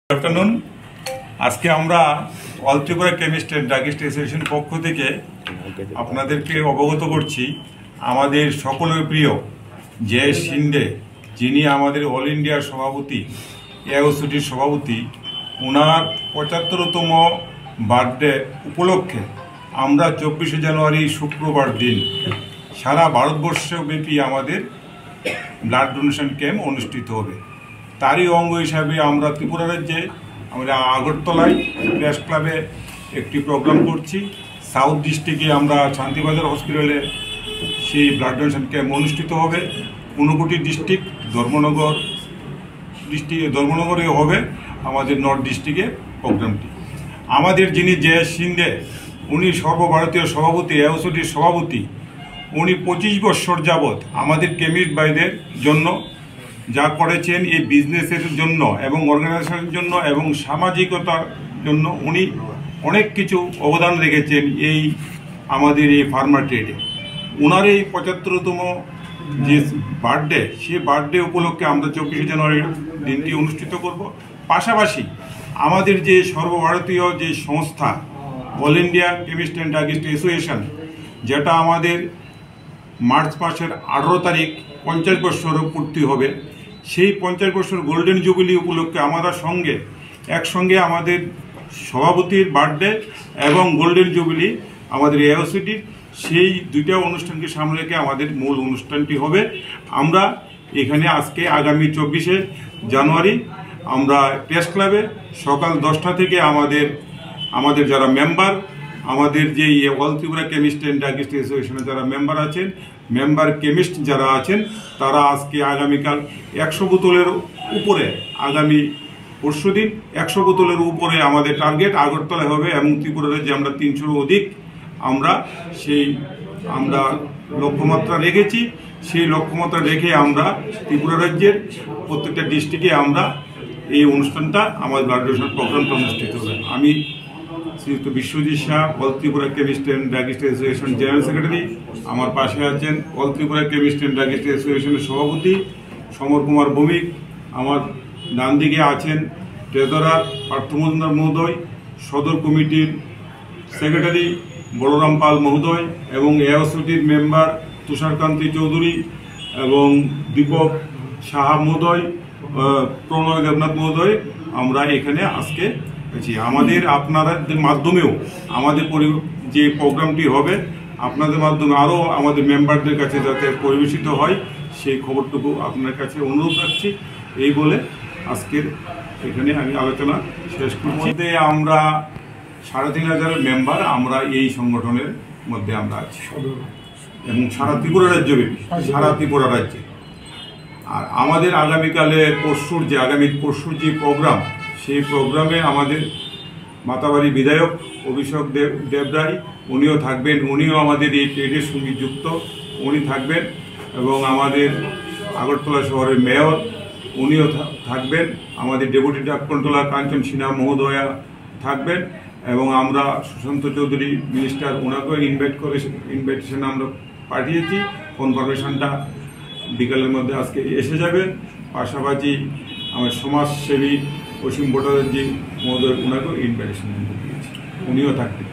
Good afternoon. আজকে আমরা all Tripura chemist and druggist association পক্ষ থেকে আপনাদেরকে অবগত করছি আমাদের সকলের প্রিয় জেএস শিন্ডে, যিনি আমাদের অল ইন্ডিয়ার সভাপতি, এওসিটির সভাপতি, ওনার ৭৫তম বার্থডে উপলক্ষে আমরা ২৪শে জানুয়ারি শুক্রবার দিন সারা ভারতবর্ষব্যাপী আমাদের ব্লাড ডোনেশন ক্যাম্প অনুষ্ঠিত হবে। তারই অঙ্গ হিসাবে আমরা ত্রিপুরা রাজ্যে আমরা আগরতলায় প্রেস ক্লাবে একটি প্রোগ্রাম করছি। সাউথ ডিস্ট্রিক্টে আমরা শান্তিবাজার হসপিটালে সেই ব্লাড ডোনেশন ক্যাম্প অনুষ্ঠিত হবে। ঊনকোটি ডিস্ট্রিক্ট ধর্মনগরে হবে আমাদের নর্থ ডিস্ট্রিক্টে প্রোগ্রামটি। আমাদের যিনি জেএস শিন্ডে, উনি সর্বভারতীয় সভাপতি, এওসিটির সভাপতি। উনি ২৫ বছর যাবৎ আমাদের কেমিস্ট ভাইদের জন্য যা করেছেন, এই বিজনেসের জন্য এবং অর্গানাইজেশনের জন্য এবং সামাজিকতার জন্য উনি অনেক কিছু অবদান রেখেছেন এই আমাদের এই ফার্মা ট্রেডে। ওনার এই ৭৫তম যে বার্থডে, সেই বার্থডে উপলক্ষে আমরা ২৪শে জানুয়ারির দিনটি অনুষ্ঠিত করব। পাশাপাশি আমাদের যে সর্বভারতীয় যে সংস্থা all India chemist and druggist association, যেটা আমাদের মার্চ মাসের ১৮ তারিখ ৫০ বছর পূর্তি হবে, সেই ৫০ বছর গোল্ডেন জুবিলি উপলক্ষে আমরা একসঙ্গে আমাদের সভাপতির বার্থডে এবং গোল্ডেন জুবিলি আমাদের এওসিটির, সেই দুইটা অনুষ্ঠানকে সামনে রেখে আমাদের মূল অনুষ্ঠানটি হবে। আমরা এখানে আজকে আগামী ২৪শে জানুয়ারি আমরা প্রেস ক্লাবে সকাল ১০টা থেকে আমাদের যারা মেম্বার, আমাদের যে all Tripura chemist and druggist অ্যাসোসিয়েশনের যারা মেম্বার আছেন, মেম্বার কেমিস্ট যারা আছেন, তারা আজকে আগামীকাল ১০০ বোতলের উপরে, আগামী পরশুদিন ১০০ বোতলের উপরে আমাদের টার্গেট আগরতলায় হবে এবং ত্রিপুরার যে আমরা ৩০০ অধিক আমরা লক্ষ্যমাত্রা রেখেছি। সেই লক্ষ্যমাত্রা রেখে আমরা ত্রিপুরা রাজ্যের প্রত্যেকটা ডিস্ট্রিক্টে আমরা এই অনুষ্ঠানটা, আমাদের ব্লাড ডোনেশন প্রোগ্রামটা অনুষ্ঠিত হবে। আমি শ্রীযুক্ত Biswajit Shah, all Tripura chemist and druggist association general secretary. আমার পাশে আছেন all Tripura chemist and druggist অ্যাসোসিয়েশনের সভাপতি সমর কুমার ভৌমিক। আমার ডান দিকে আছেন ট্রেজারার পার্থ মজুমদার মহোদয়, সদর কমিটির সেক্রেটারি বলরাম পাল মহোদয় এবং এওসিটির মেম্বার তুষারকান্তি চৌধুরী এবং দীপক সাহা মহোদয়, প্রণয় দেবনাথ মহোদয়। আমরা এখানে আজকে আমাদের আপনাদের মাধ্যমেও আমাদের যে প্রোগ্রামটি হবে, আপনাদের মাধ্যমে আরও আমাদের মেম্বারদের কাছে যাতে পরিবেশিত হয়, সেই খবরটুকু আপনার কাছে অনুরোধ রাখছি। এই বলে আজকের এখানে আমি আলোচনা শেষ করছি। আমরা ৩৫০০ মেম্বার আমরা এই সংগঠনের মধ্যে আমরা আছি এবং সারা ত্রিপুরা রাজ্যে। আর আমাদের আগামীকালে পরশুর যে প্রোগ্রাম, সেই প্রোগ্রামে আমাদের মাতাবাড়ি বিধায়ক অভিষেক দেবরায় উনিও থাকবেন। উনিও আমাদের এই ট্রেডের সঙ্গে যুক্ত, উনি থাকবেন এবং আমাদের আগরতলা শহরের মেয়র উনিও থাকবেন। আমাদের ডেপুটি ড্রাগ কন্ট্রোলার কাঞ্চন সিনহা মহোদয়া থাকবেন এবং আমরা সুশান্ত চৌধুরী মিনিস্টার, ওনাকেও ইনভাইটেশন আমরা পাঠিয়েছি। কনফার্মেশনটা বিকালের মধ্যে আজকে এসে যাবে। পাশাপাশি আমার সমাজসেবী অসীম ভট্টাচার্য মহোদয়, ওনাকেও ইনভাইটেশন দিয়েছি, উনিও থাকবেন।